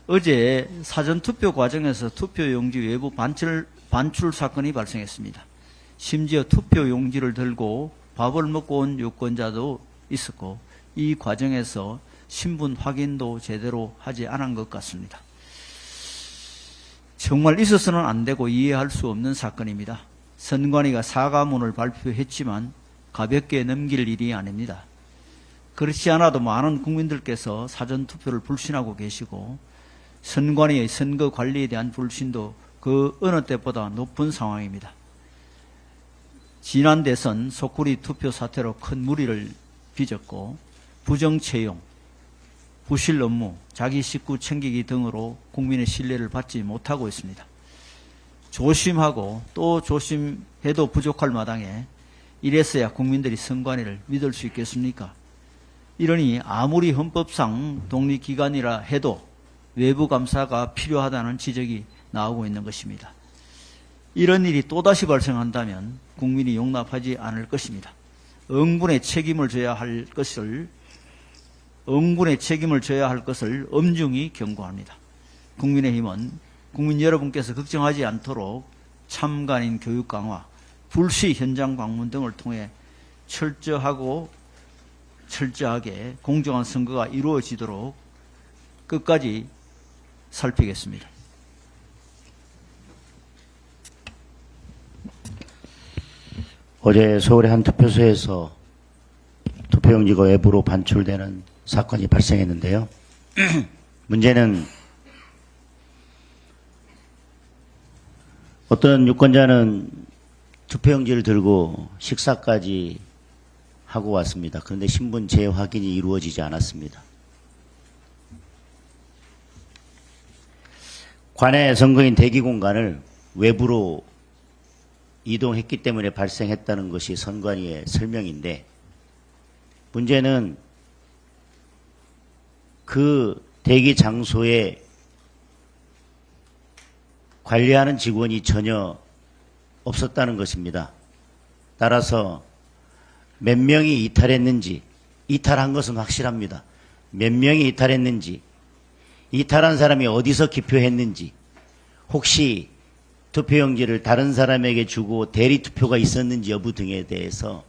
어제 사전투표 과정에서 투표용지 외부 반출 사건이 발생했습니다. 심지어 투표용지를 들고 밥을 먹고 온 유권자도 있었고 이 과정에서 신분 확인도 제대로 하지 않은 것 같습니다. 정말 있어서는 안 되고 이해할 수 없는 사건입니다. 선관위가 사과문을 발표했지만 가볍게 넘길 일이 아닙니다. 그렇지 않아도 많은 국민들께서 사전투표를 불신하고 계시고 선관위의 선거 관리에 대한 불신도 그 어느 때보다 높은 상황입니다. 지난 대선 속구리 투표 사태로 큰 무리를 빚었고 부정채용, 부실 업무, 자기 식구 챙기기 등으로 국민의 신뢰를 받지 못하고 있습니다. 조심하고 또 조심해도 부족할 마당에 이래서야 국민들이 선관위를 믿을 수 있겠습니까? 이러니 아무리 헌법상 독립기관이라 해도 외부 감사가 필요하다는 지적이 나오고 있는 것입니다. 이런 일이 또다시 발생한다면 국민이 용납하지 않을 것입니다. 응분의 책임을 져야 할 것을 엄중히 경고합니다. 국민의힘은 국민 여러분께서 걱정하지 않도록 참관인 교육 강화, 불시 현장 방문 등을 통해 철저하게 공정한 선거가 이루어지도록 끝까지 살피겠습니다. 어제 서울의 한 투표소에서 투표용지가 외부로 반출되는 사건이 발생했는데요. 문제는 어떤 유권자는 투표용지를 들고 식사까지 하고 왔습니다. 그런데 신분 재확인이 이루어지지 않았습니다. 관내 선거인 대기 공간을 외부로 이동했기 때문에 발생했다는 것이 선관위의 설명인데, 문제는 그 대기 장소에 관리하는 직원이 전혀 없었다는 것입니다. 따라서 몇 명이 이탈했는지, 이탈한 것은 확실합니다. 몇 명이 이탈했는지, 이탈한 사람이 어디서 기표했는지, 혹시 투표용지를 다른 사람에게 주고 대리투표가 있었는지 여부 등에 대해서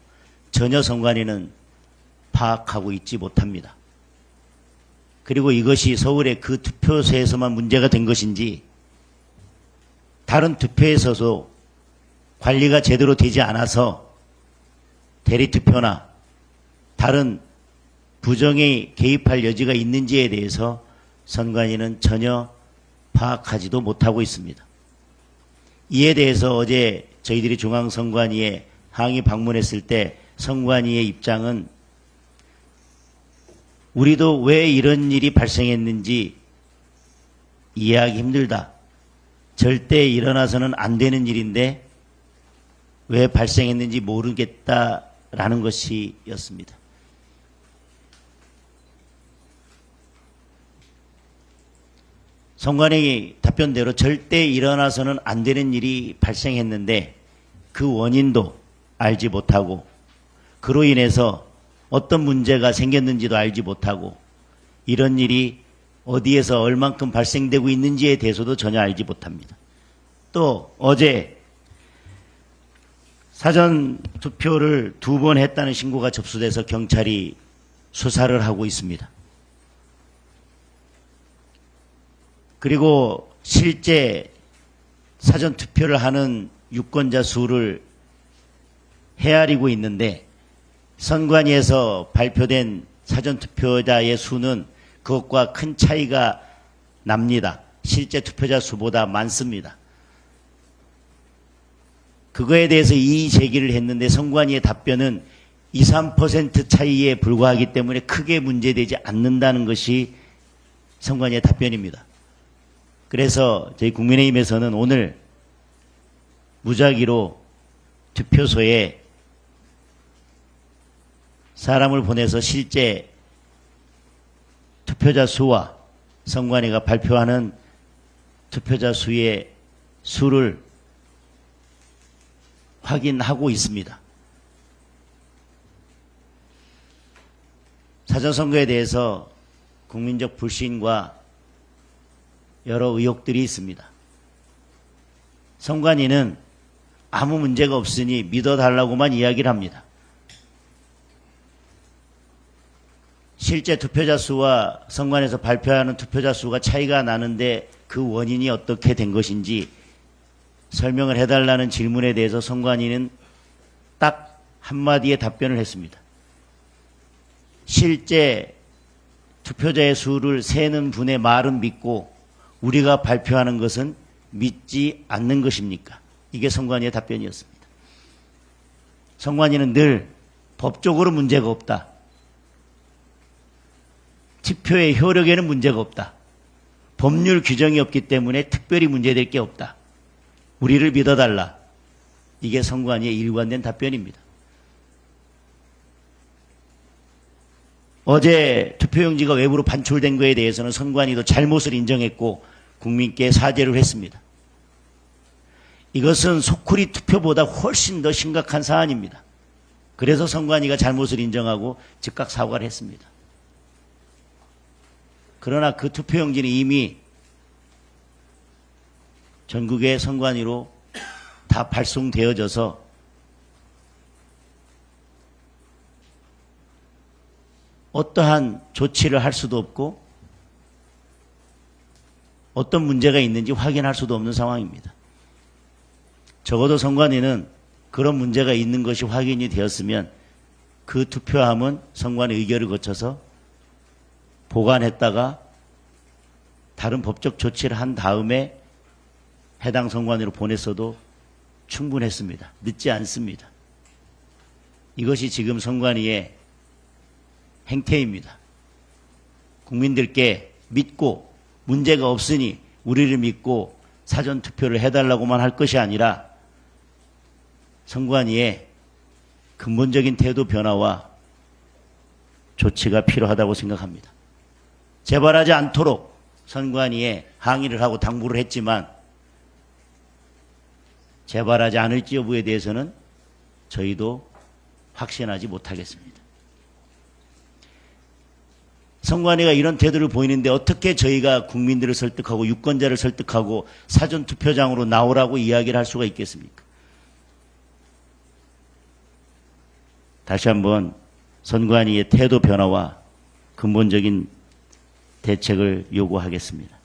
전혀 선관위는 파악하고 있지 못합니다. 그리고 이것이 서울의 그 투표소에서만 문제가 된 것인지 다른 투표에서도 관리가 제대로 되지 않아서 대리투표나 다른 부정에 개입할 여지가 있는지에 대해서 선관위는 전혀 파악하지도 못하고 있습니다. 이에 대해서 어제 저희들이 중앙선관위에 항의 방문했을 때 선관위의 입장은 우리도 왜 이런 일이 발생했는지 이해하기 힘들다. 절대 일어나서는 안 되는 일인데 왜 발생했는지 모르겠다라는 것이었습니다. 선관위 답변대로 절대 일어나서는 안 되는 일이 발생했는데 그 원인도 알지 못하고 그로 인해서 어떤 문제가 생겼는지도 알지 못하고 이런 일이 어디에서 얼만큼 발생되고 있는지에 대해서도 전혀 알지 못합니다. 또 어제 사전 투표를 2번 했다는 신고가 접수돼서 경찰이 수사를 하고 있습니다. 그리고 실제 사전 투표를 하는 유권자 수를 헤아리고 있는데 선관위에서 발표된 사전 투표자의 수는 그것과 큰 차이가 납니다. 실제 투표자 수보다 많습니다. 그거에 대해서 이의 제기를 했는데 선관위의 답변은 2, 3% 차이에 불과하기 때문에 크게 문제되지 않는다는 것이 선관위의 답변입니다. 그래서 저희 국민의힘에서는 오늘 무작위로 투표소에 사람을 보내서 실제 투표자 수와 선관위가 발표하는 투표자 수의 수를 확인하고 있습니다. 사전선거에 대해서 국민적 불신과 여러 의혹들이 있습니다. 선관위는 아무 문제가 없으니 믿어달라고만 이야기를 합니다. 실제 투표자 수와 선관위에서 발표하는 투표자 수가 차이가 나는데 그 원인이 어떻게 된 것인지 설명을 해달라는 질문에 대해서 선관위는 딱 한마디의 답변을 했습니다. 실제 투표자의 수를 세는 분의 말은 믿고 우리가 발표하는 것은 믿지 않는 것입니까? 이게 선관위의 답변이었습니다. 선관위는 늘 법적으로 문제가 없다. 투표의 효력에는 문제가 없다. 법률 규정이 없기 때문에 특별히 문제될 게 없다. 우리를 믿어달라. 이게 선관위의 일관된 답변입니다. 어제 투표용지가 외부로 반출된 것에 대해서는 선관위도 잘못을 인정했고 국민께 사죄를 했습니다. 이것은 소쿠리 투표보다 훨씬 더 심각한 사안입니다. 그래서 선관위가 잘못을 인정하고 즉각 사과를 했습니다. 그러나 그 투표용지는 이미 전국의 선관위로 다 발송되어져서 어떠한 조치를 할 수도 없고 어떤 문제가 있는지 확인할 수도 없는 상황입니다. 적어도 선관위는 그런 문제가 있는 것이 확인이 되었으면 그 투표함은 선관위 의결을 거쳐서 보관했다가 다른 법적 조치를 한 다음에 해당 선관위로 보냈어도 충분했습니다. 늦지 않습니다. 이것이 지금 선관위의 행태입니다. 국민들께 믿고 문제가 없으니 우리를 믿고 사전투표를 해달라고만 할 것이 아니라 선관위의 근본적인 태도 변화와 조치가 필요하다고 생각합니다. 재발하지 않도록 선관위에 항의를 하고 당부를 했지만 재발하지 않을지 여부에 대해서는 저희도 확신하지 못하겠습니다. 선관위가 이런 태도를 보이는데 어떻게 저희가 국민들을 설득하고 유권자를 설득하고 사전투표장으로 나오라고 이야기를 할 수가 있겠습니까? 다시 한번 선관위의 태도 변화와 근본적인 대책을 요구하겠습니다.